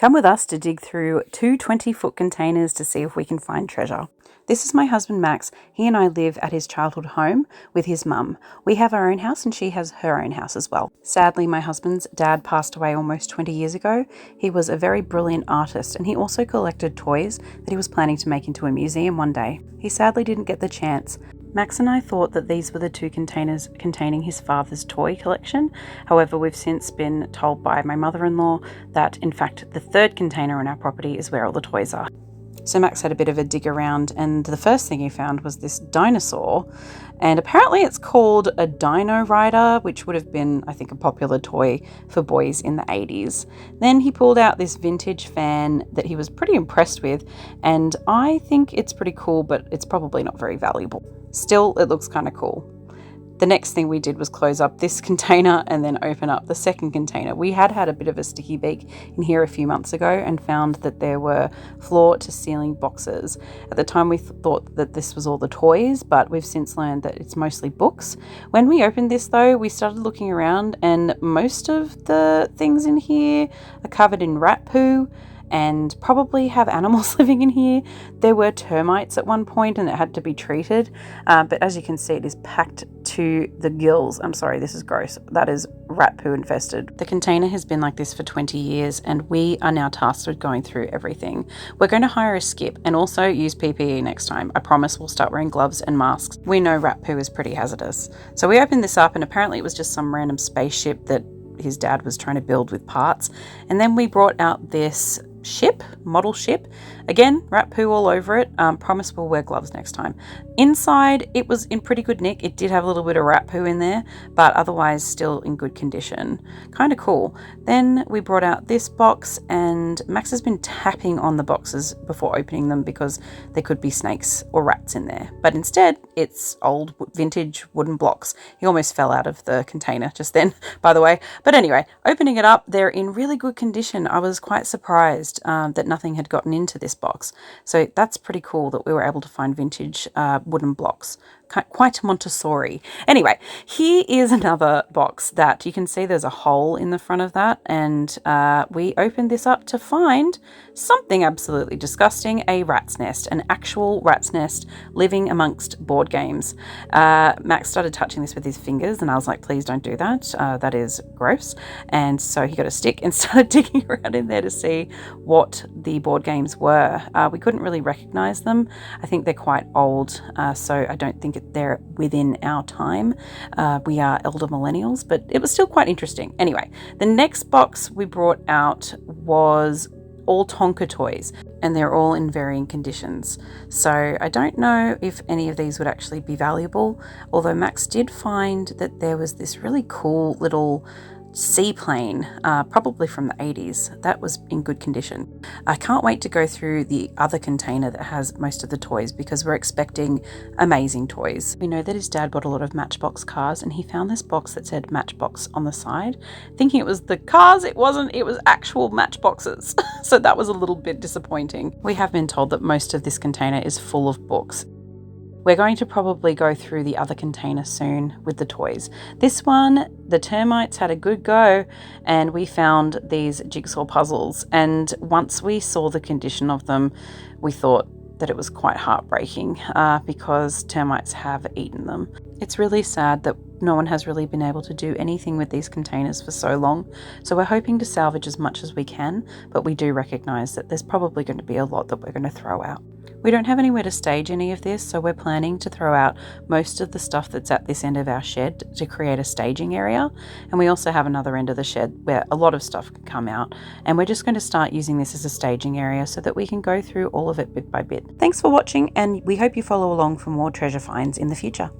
Come with us to dig through two 20-foot containers to see if we can find treasure. This is my husband Max. He and I live at his childhood home with his mum. We have our own house and she has her own house as well. Sadly, my husband's dad passed away almost 20 years ago. He was a very brilliant artist and he also collected toys that he was planning to make into a museum one day. He sadly didn't get the chance. Max and I thought that these were the two containers containing his father's toy collection. However, we've since been told by my mother-in-law that, in fact, the third container on our property is where all the toys are. So Max had a bit of a dig around and the first thing he found was this dinosaur, and apparently it's called a Dino-Rider, which would have been, I think, a popular toy for boys in the 80s. Then he pulled out this vintage fan that he was pretty impressed with, and I think it's pretty cool, but it's probably not very valuable. Still, it looks kind of cool. The next thing we did was close up this container and then open up the second container. We had a bit of a sticky beak in here a few months ago and found that there were floor-to-ceiling boxes. At the time we thought that this was all the toys, but we've since learned that it's mostly books. When we opened this though, we started looking around and most of the things in here are covered in rat poo and probably have animals living in here. There were termites at one point and it had to be treated, but as you can see, it is packed to the gills. I'm sorry, this is gross. That is rat poo infested. The container has been like this for 20 years and we are now tasked with going through everything. We're going to hire a skip and also use PPE next time. I promise we'll start wearing gloves and masks. We know rat poo is pretty hazardous. So we opened this up and apparently it was just some random spaceship that his dad was trying to build with parts. And then we brought out this model ship. Again, rat poo all over it. Promise we'll wear gloves next time. Inside, it was in pretty good nick. It did have a little bit of rat poo in there, but otherwise still in good condition. Kind of cool. Then we brought out this box and Max has been tapping on the boxes before opening them because there could be snakes or rats in there. But instead, it's old vintage wooden blocks. He almost fell out of the container just then, by the way. But anyway, opening it up, they're in really good condition. I was quite surprised that nothing had gotten into this box. So that's pretty cool that we were able to find vintage wooden blocks. Quite Montessori. Anyway, here is another box that you can see there's a hole in the front of that, and we opened this up to find something absolutely disgusting, a rat's nest, an actual rat's nest living amongst board games. Max started touching this with his fingers and I was like, please don't do that. That is gross. And so he got a stick and started digging around in there to see what the board games were. We couldn't really recognize them. I think they're quite old, so I don't think they're within our time. We are elder millennials, but it was still quite interesting. Anyway, the next box we brought out was all Tonka toys, and they're all in varying conditions. So I don't know if any of these would actually be valuable, although Max did find that there was this really cool little seaplane, probably from the 80s. That was in good condition. I can't wait to go through the other container that has most of the toys because we're expecting amazing toys. We know that his dad bought a lot of Matchbox cars and he found this box that said Matchbox on the side. Thinking it was the cars, it wasn't, it was actual matchboxes. So that was a little bit disappointing. We have been told that most of this container is full of books. We're going to probably go through the other container soon with the toys. This one, the termites had a good go and we found these jigsaw puzzles. And once we saw the condition of them, we thought that it was quite heartbreaking because termites have eaten them. It's really sad that no one has really been able to do anything with these containers for so long. So we're hoping to salvage as much as we can, but we do recognise that there's probably going to be a lot that we're going to throw out. We don't have anywhere to stage any of this, so we're planning to throw out most of the stuff that's at this end of our shed to create a staging area. And we also have another end of the shed where a lot of stuff can come out. And we're just going to start using this as a staging area so that we can go through all of it bit by bit. Thanks for watching, and we hope you follow along for more treasure finds in the future.